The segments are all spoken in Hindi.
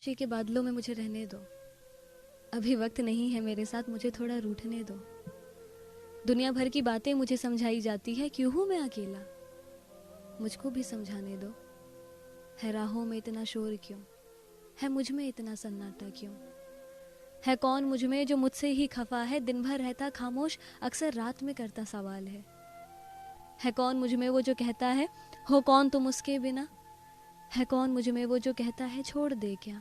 मार्ची के बादलों में मुझे रहने दो, अभी वक्त नहीं है मेरे साथ, मुझे थोड़ा रूठने दो। दुनिया भर की बातें मुझे समझाई जाती है, क्यों हूं मैं अकेला, मुझको भी समझाने दो। है राहों में इतना शोर क्यों, है मुझ में इतना सन्नाटा क्यों, है कौन मुझ में जो मुझसे ही खफा है, दिन भर रहता खामोश, अक्सर रात में करता सवाल है कौन मुझ में वो जो कहता है हो कौन तुम उसके बिना, है कौन मुझ में वो जो कहता है छोड़ दे क्या,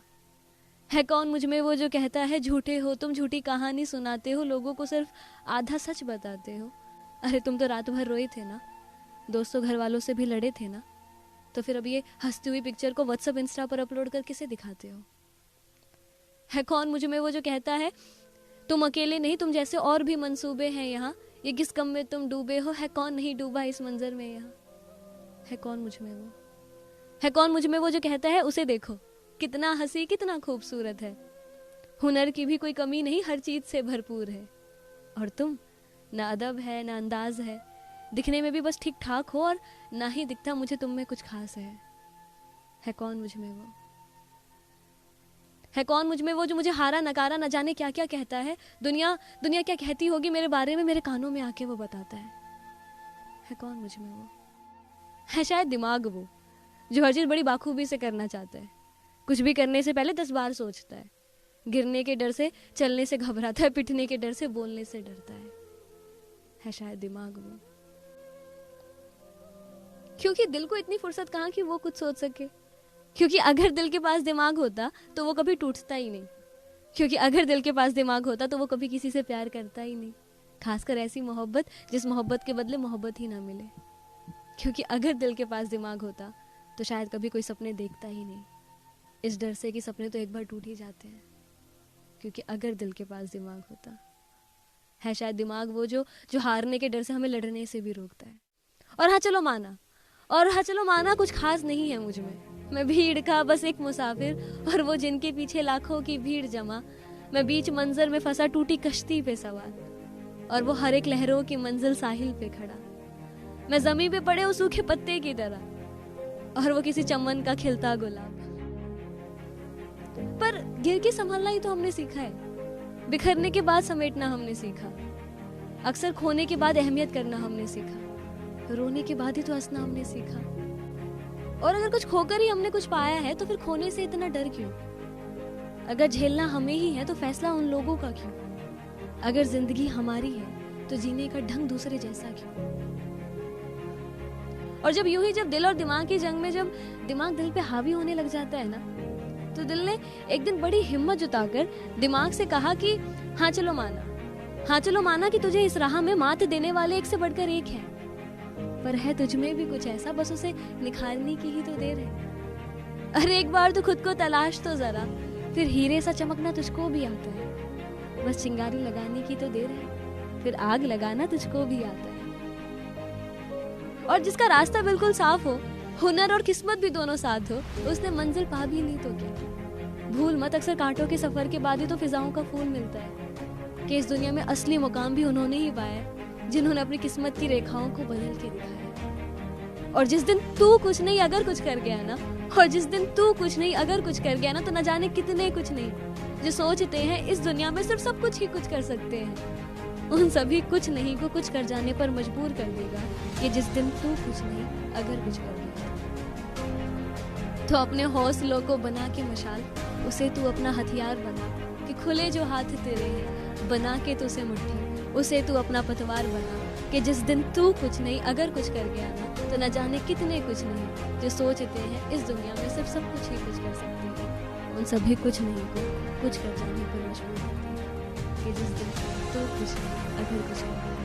है कौन मुझ में वो जो कहता है झूठे हो तुम, झूठी कहानी सुनाते हो, लोगों को सिर्फ आधा सच बताते हो। अरे तुम तो रात भर रोए थे ना, दोस्तों घर वालों से भी लड़े थे ना, तो फिर अब ये हंसती हुई पिक्चर को व्हाट्सएप इंस्टा पर अपलोड कर किसे दिखाते हो। है कौन मुझ में वो जो कहता है तुम अकेले नहीं, तुम जैसे और भी मंसूबे हैं यहाँ, ये किस गम में तुम डूबे हो, है कौन नहीं डूबा इस मंजर में यहाँ। है कौन मुझ में वो, है कौन मुझ में वो जो कहता है उसे देखो कितना हंसी कितना खूबसूरत है, हुनर की भी कोई कमी नहीं, हर चीज से भरपूर है। और तुम, ना अदब है ना अंदाज है, दिखने में भी बस ठीक ठाक हो, और ना ही दिखता मुझे तुम में कुछ खास है कौन मुझ में वो, है कौन मुझ में वो जो मुझे हारा नकारा न जाने क्या क्या कहता है, दुनिया दुनिया क्या कहती होगी मेरे बारे में, मेरे कानों में आके वो बताता है कौन मुझ में वो। है शायद दिमाग वो जो हर चीज बड़ी बाखूबी से करना चाहता है, कुछ भी करने से पहले 10 बार सोचता है, गिरने के डर से चलने से घबराता है, पिटने के डर से बोलने से डरता है शायद दिमाग वो। क्योंकि दिल को इतनी फुर्सत कहाँ कि वो कुछ सोच सके, क्योंकि अगर दिल के पास दिमाग होता तो वो कभी टूटता ही नहीं, क्योंकि अगर दिल के पास दिमाग होता तो वो कभी किसी से प्यार करता ही नहीं, खासकर ऐसी मोहब्बत जिस मोहब्बत के बदले मोहब्बत ही ना मिले। क्योंकि अगर दिल के पास दिमाग होता तो शायद कभी कोई सपने देखता ही नहीं, इस डर से कि सपने तो एक बार टूट ही जाते हैं। क्योंकि अगर दिल के पास दिमाग होता, है शायद दिमाग वो जो हारने के डर से हमें लड़ने से भी रोकता है। और हाँ चलो माना कुछ खास नहीं है मुझ में, मैं भीड़ का बस एक मुसाफिर, और वो जिनके पीछे लाखों की भीड़ जमा, मैं बीच मंजर में फंसा टूटी कश्ती पे सवार, और वो हर एक लहरों की मंजिल साहिल पे खड़ा, मैं जमीन पे पड़े उस सूखे पत्ते की तरह, और वो किसी चमन का खिलता गुलाब। पर गिर के संभलना ही तो हमने सीखा है, बिखरने के बाद समेटना हमने सीखा, अक्सर खोने के बाद अहमियत करना हमने सीखा, रोने के बाद ही तो हंसना हमने सीखा। और अगर कुछ खोकर ही हमने कुछ पाया है तो फिर खोने से इतना डर क्यों, अगर झेलना हमें ही है तो फैसला उन लोगों का क्यों, अगर जिंदगी हमारी है तो जीने का ढंग दूसरे जैसा क्यों। और जब यूं ही जब दिल और दिमाग की जंग में जब दिमाग दिल पे हावी होने लग जाता है ना, तो दिल ने एक दिन बड़ी हिम्मत जुटाकर दिमाग से कहा कि हाँ चलो माना कि तुझे इस राह में मात देने वाले एक से बढ़कर एक है, पर है तुझ में भी कुछ ऐसा, बस उसे निखारने की ही तो देर है। अरे एक बार तो खुद को तलाश तो जरा, फिर हीरे सा चमकना तुझको भी आता है, बस चिंगारी लगाने की तो देर है, फिर आग लगाना तुझको भी आता है। और जिसका रास्ता बिल्कुल साफ हो, हुनर और किस्मत भी दोनों साथ हो, उसने मंजिल पा भी ली तो क्या। भूल मत, अक्सर कांटों के सफर के बाद ही तो फिजाओं का फूल मिलता है, कि इस दुनिया में असली मुकाम भी उन्होंने ही पाया जिन्होंने अपनी किस्मत की रेखाओं को बदल के दिखाया। और जिस दिन तू कुछ नहीं अगर कुछ कर गया ना, तो न जाने कितने कुछ नहीं जो सोचते हैं इस दुनिया में सिर्फ सब कुछ ही कुछ कर सकते हैं, उन सभी कुछ नहीं को कुछ कर जाने पर मजबूर कर देगा कि जिस दिन तू कुछ नहीं अगर कुछ कर गया। तो अपने हौसलों को बना के मशाल, उसे तू अपना हथियार बना, कि खुले जो हाथ तेरे हैं बना के तू उसे मुट्ठी, उसे तू अपना पतवार बना, कि जिस दिन तू कुछ नहीं अगर कुछ कर गया ना, तो न जाने कितने कुछ नहीं जो सोचते हैं इस दुनिया में सिर्फ सब कुछ ही कुछ कर सकते हैं, उन सभी कुछ नहीं को कुछ कर जाने पर मजबूर होते हैं, कि जिस दिन तू कुछ नहीं अगर कुछ कर गया।